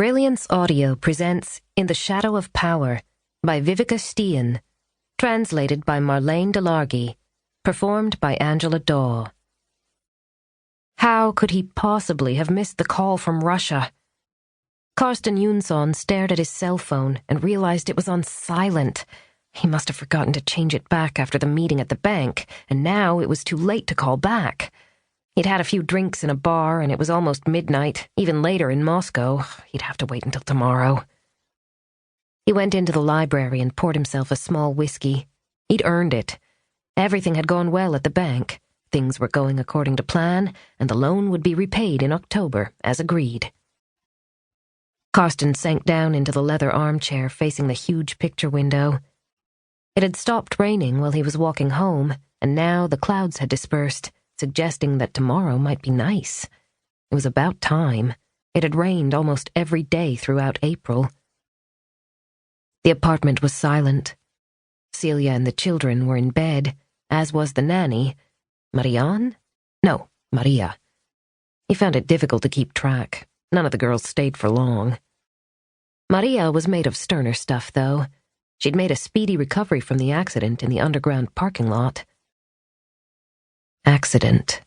Brilliance Audio presents In the Shadow of Power by Viveca Sten, translated by Marlene Delargy, performed by Angela Dawe. How could he possibly have missed the call from Russia? Carsten Jonsson stared at his cell phone and realized it was on silent. He must have forgotten to change it back after the meeting at the bank, and now it was too late to call back. He'd had a few drinks in a bar, and it was almost midnight, even later in Moscow. He'd have to wait until tomorrow. He went into the library and poured himself a small whiskey. He'd earned it. Everything had gone well at the bank. Things were going according to plan, and the loan would be repaid in October, as agreed. Carsten sank down into the leather armchair facing the huge picture window. It had stopped raining while he was walking home, and now the clouds had dispersed, suggesting that tomorrow might be nice. It was about time. It had rained almost every day throughout April. The apartment was silent. Celia and the children were in bed, as was the nanny. Marianne? No, Maria. He found it difficult to keep track. None of the girls stayed for long. Maria was made of sterner stuff, though. She'd made a speedy recovery from the accident in the underground parking lot. Accident.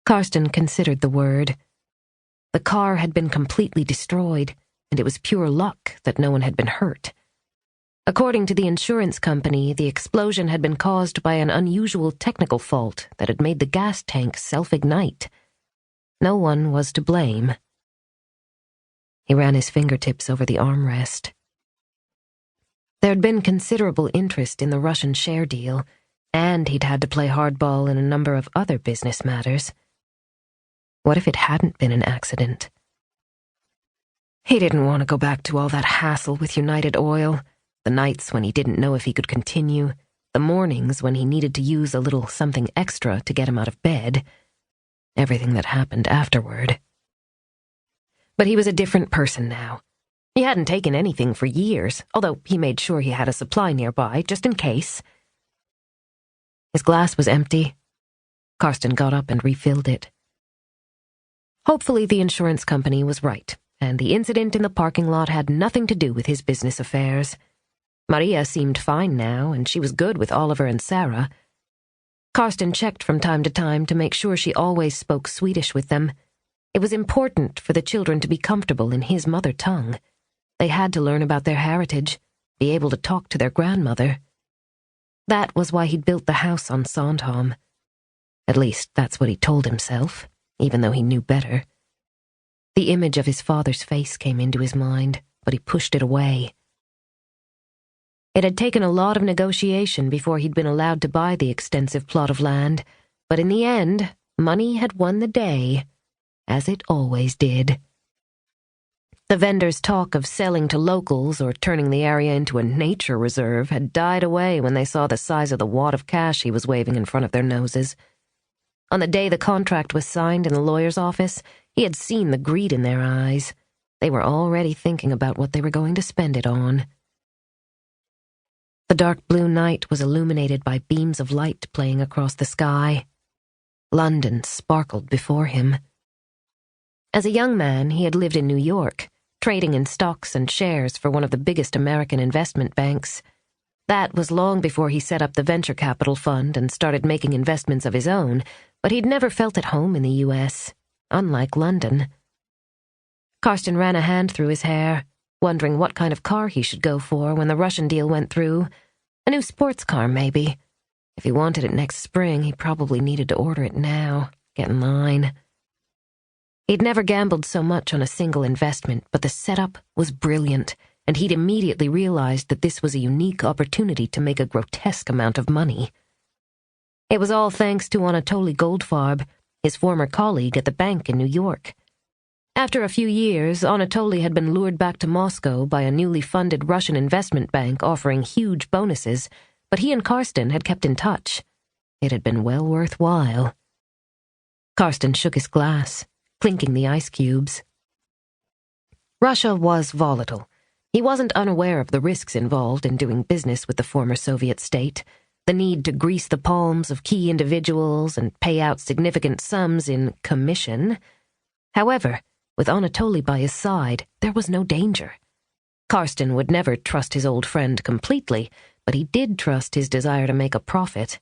Carsten considered the word. The car had been completely destroyed, and it was pure luck that no one had been hurt. According to the insurance company, the explosion had been caused by an unusual technical fault that had made the gas tank self-ignite. No one was to blame. He ran his fingertips over the armrest. There had been considerable interest in the Russian share deal, and he'd had to play hardball in a number of other business matters. What if it hadn't been an accident? He didn't want to go back to all that hassle with United Oil, the nights when he didn't know if he could continue, the mornings when he needed to use a little something extra to get him out of bed, everything that happened afterward. But he was a different person now. He hadn't taken anything for years, although he made sure he had a supply nearby, just in case. His glass was empty. Carsten got up and refilled it. Hopefully the insurance company was right, and the incident in the parking lot had nothing to do with his business affairs. Maria seemed fine now, and she was good with Oliver and Sarah. Carsten checked from time to time to make sure she always spoke Swedish with them. It was important for the children to be comfortable in his mother tongue. They had to learn about their heritage, be able to talk to their grandmother. That was why he'd built the house on Sandhamn. At least that's what he told himself, even though he knew better. The image of his father's face came into his mind, but he pushed it away. It had taken a lot of negotiation before he'd been allowed to buy the extensive plot of land, but in the end, money had won the day, as it always did. The vendor's talk of selling to locals or turning the area into a nature reserve had died away when they saw the size of the wad of cash he was waving in front of their noses. On the day the contract was signed in the lawyer's office, he had seen the greed in their eyes. They were already thinking about what they were going to spend it on. The dark blue night was illuminated by beams of light playing across the sky. London sparkled before him. As a young man, he had lived in New York, trading in stocks and shares for one of the biggest American investment banks. That was long before he set up the venture capital fund and started making investments of his own, but he'd never felt at home in the U.S., unlike London. Carsten ran a hand through his hair, wondering what kind of car he should go for when the Russian deal went through. A new sports car, maybe. If he wanted it next spring, he probably needed to order it now. Get in line. He'd never gambled so much on a single investment, but the setup was brilliant, and he'd immediately realized that this was a unique opportunity to make a grotesque amount of money. It was all thanks to Anatoly Goldfarb, his former colleague at the bank in New York. After a few years, Anatoly had been lured back to Moscow by a newly funded Russian investment bank offering huge bonuses, but he and Carsten had kept in touch. It had been well worthwhile. Carsten shook his glass, clinking the ice cubes. Russia was volatile. He wasn't unaware of the risks involved in doing business with the former Soviet state, the need to grease the palms of key individuals and pay out significant sums in commission. However, With Anatoly by his side, there was no danger. Carsten would never trust his old friend completely, but he did trust his desire to make a profit.